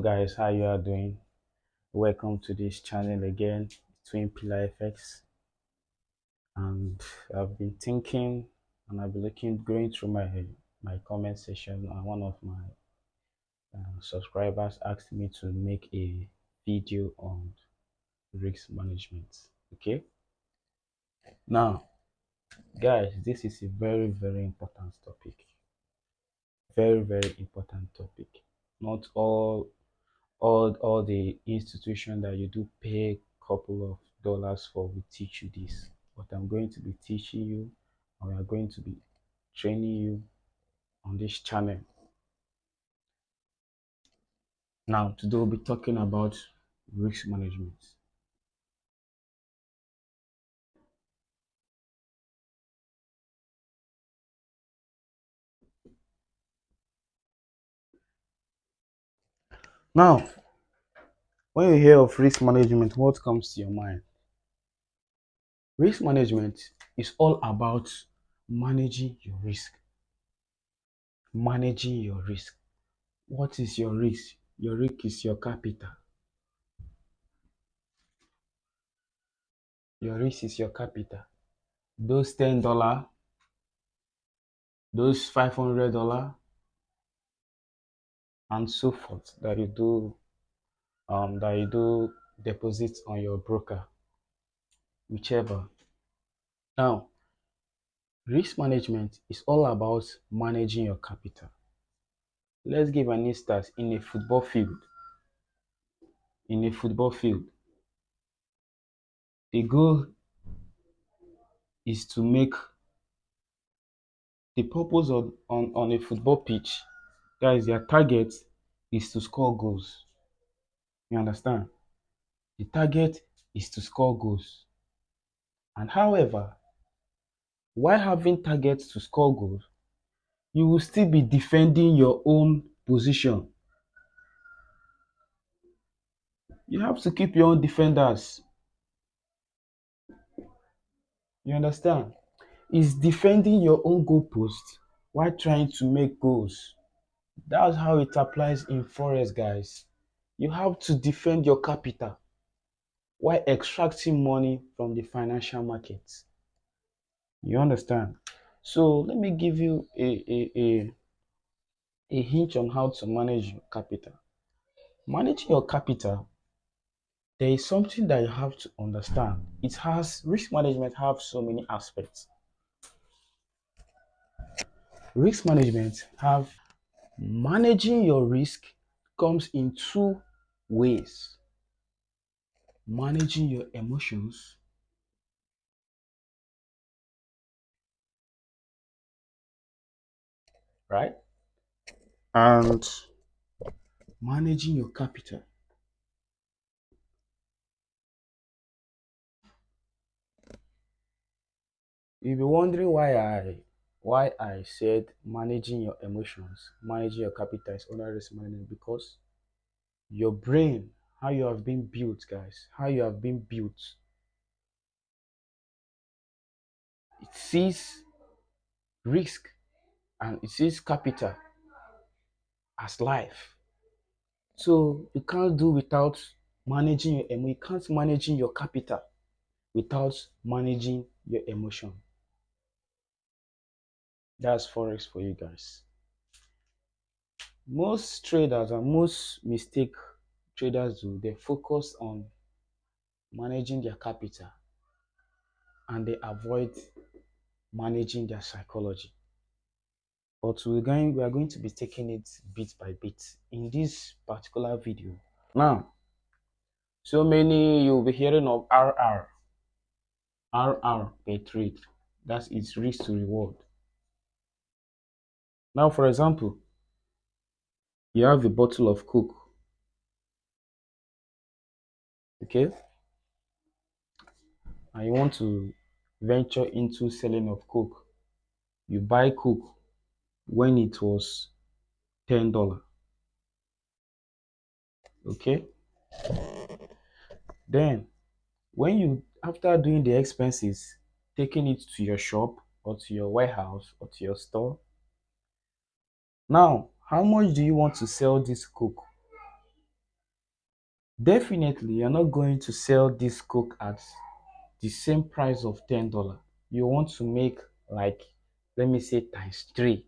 guys, how you are doing? Welcome to this channel again, Twin Pillar FX. And I've been thinking, and I've been going through my comment section, and one of my subscribers asked me to make a video on risk management. Okay, now guys, this is a very important topic. Very important topic. Not all the institution that you do pay a couple of dollars for will teach you this, but I'm going to be teaching you, and we are going to be training you on this channel. Now today we'll be talking about risk management. Now when you hear of risk management, what comes to your mind? Risk management is all about managing your risk. Managing your risk. What is your risk? Your risk is your capital. Your risk is your capital. Those $10, those $500, and so forth that you do deposit on your broker, whichever. Now, risk management is all about managing your capital. Let's give an instance in a football field. In a football field, the goal is to make the purpose on a football pitch. That is, their target is to score goals. You understand? The target is to score goals. And however, while having targets to score goals, you will still be defending your own position. You have to keep your own defenders. You understand? It's defending your own goalpost while trying to make goals. That's how it applies in forex, guys. You have to defend your capital while extracting money from the financial markets. You understand? So let me give you a hint on how to manage your capital. Managing your capital, there is something that you have to understand. Risk management have so many aspects. Risk management have managing your risk comes in two ways. Managing your emotions, right? And managing your capital. You'll be wondering why I said managing your emotions, managing your capital is under risk management, because your brain, how you have been built, guys, how you have been built, it sees risk and it sees capital as life. So you can't do without managing your emotion. You can't managing your capital without managing your emotion. That's forex for you guys. Most traders and most mistake traders do, they focus on managing their capital and they avoid managing their psychology. But we are going to be taking it bit by bit in this particular video. Now, so many you'll be hearing of RR per trade. That's its risk to reward. Now, for example, you have a bottle of Coke. Okay? And you want to venture into selling of Coke. You buy Coke when it was $10. Okay? Then when you, after doing the expenses, taking it to your shop or to your warehouse or to your store, now how much do you want to sell this Coke? Definitely, you're not going to sell this coke at the same price of $10. You want to make, like, let me say times three.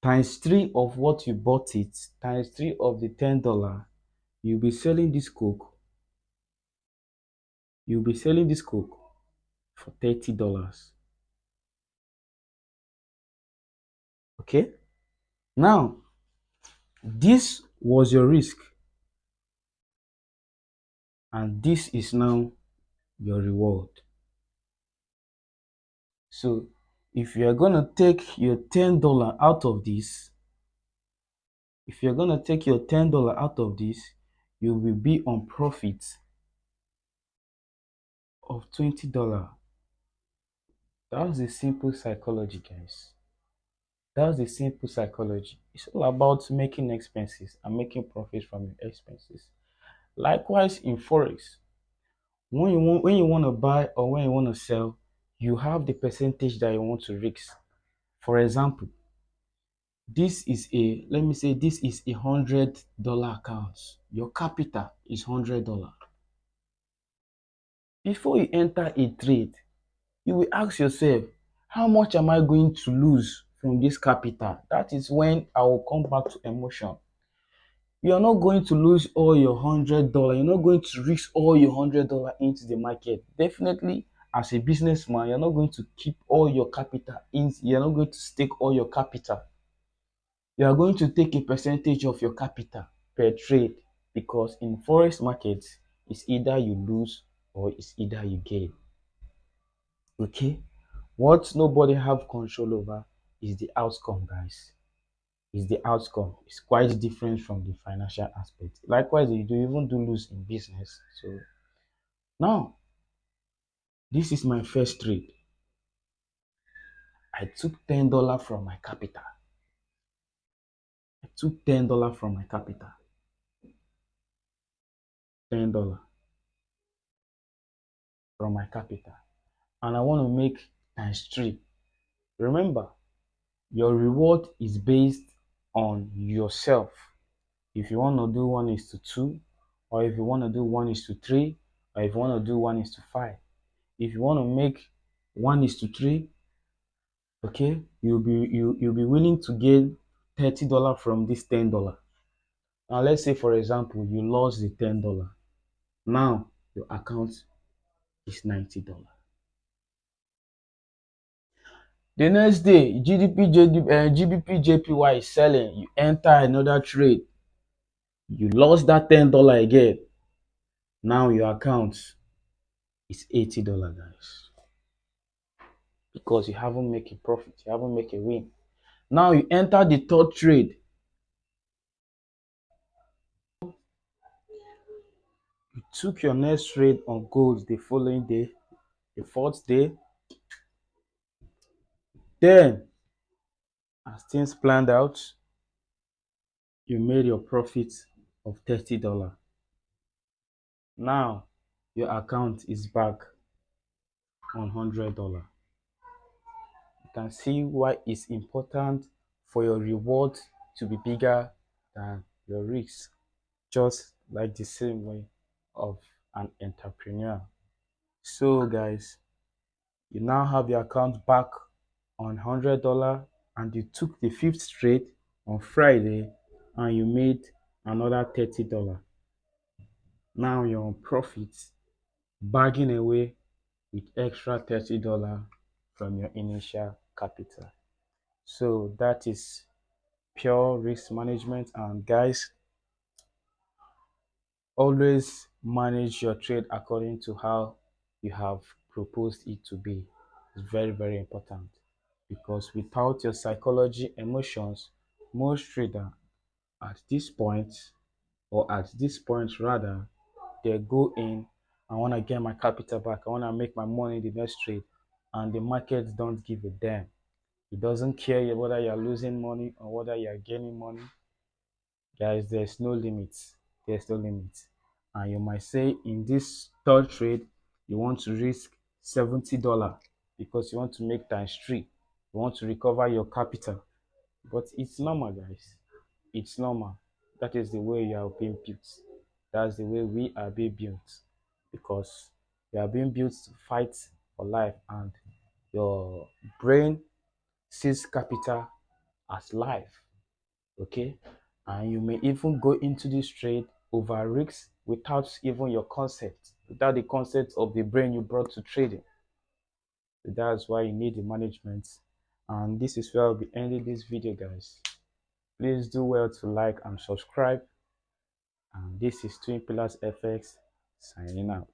Times three of what you bought it, times three of the $10. You'll be selling this coke. You'll be selling this coke for $30. Okay? Now, this was your risk, and this is now your reward. So, if you're gonna take your $10 out of this, if you're gonna take your $10 out of this, you will be on profit of $20. That's the simple psychology, guys. That's the simple psychology. It's all about making expenses and making profits from your expenses. Likewise, in forex, when you want to buy or when you want to sell, you have the percentage that you want to risk. For example, this is a let me say this is $100 account. Your capital is $100. Before you enter a trade, you will ask yourself, how much am I going to lose from this capital? That is when I will come back to emotion. You're not going to lose all your $100. You're not going to risk all your $100 into the market. Definitely, as a businessman, you're not going to keep all your capital in. You're not going to stake all your capital. You are going to take a percentage of your capital per trade, because in forex markets, it's either you lose or it's either you gain. Okay? What nobody have control over is the outcome, guys. Is the outcome. It's quite different from the financial aspect. Likewise, you do even do lose in business. So now, this is my first trade. I took $10 from my capital. I took $10 from my capital. $10 from my capital. And I want to make times three. Remember, your reward is based on yourself. If you want to do 1:2, or if you want to do 1:3, or if you want to do 1:5. If you want to make 1:3, okay, you'll be willing to gain $30 from this $10. Now let's say, for example, you lost the $10. Now your account is $90. The next day, GBP JPY is selling. You enter another trade. You lost that $10 again. Now your account is $80, guys. Because you haven't made a profit, you haven't made a win. Now you enter the third trade. You took your next trade on gold the following day, the fourth day. Then, as things planned out, you made your profit of $30. Now your account is back on $100. You can see why it's important for your reward to be bigger than your risk, just like the same way of an entrepreneur. So, guys, you now have your account back on $100, and you took the fifth trade on Friday and you made another $30. Now you're on profit, bagging away with extra $30 from your initial capital. So that is pure risk management. And guys, always manage your trade according to how you have proposed it to be. It's very, very important, because without your psychology, emotions, most trader at this point, or at this point rather, they go in, I want to get my capital back, I want to make my money in the next trade, and the market don't give a damn. It doesn't care whether you're losing money or whether you're gaining money. Guys, there's no limits. There's no limits. And you might say, in this third trade, you want to risk $70 because you want to make times three. You want to recover your capital. But it's normal, guys. It's normal. That is the way you are being built. That's the way we are being built, because we are being built to fight for life, and your brain sees capital as life. Okay, and you may even go into this trade over risks without even your concept, without the concept of the brain you brought to trading. So that's why you need the management. And this is where I'll be ending this video, guys. Please do well to like and subscribe. And this is Twin Pillars FX signing out.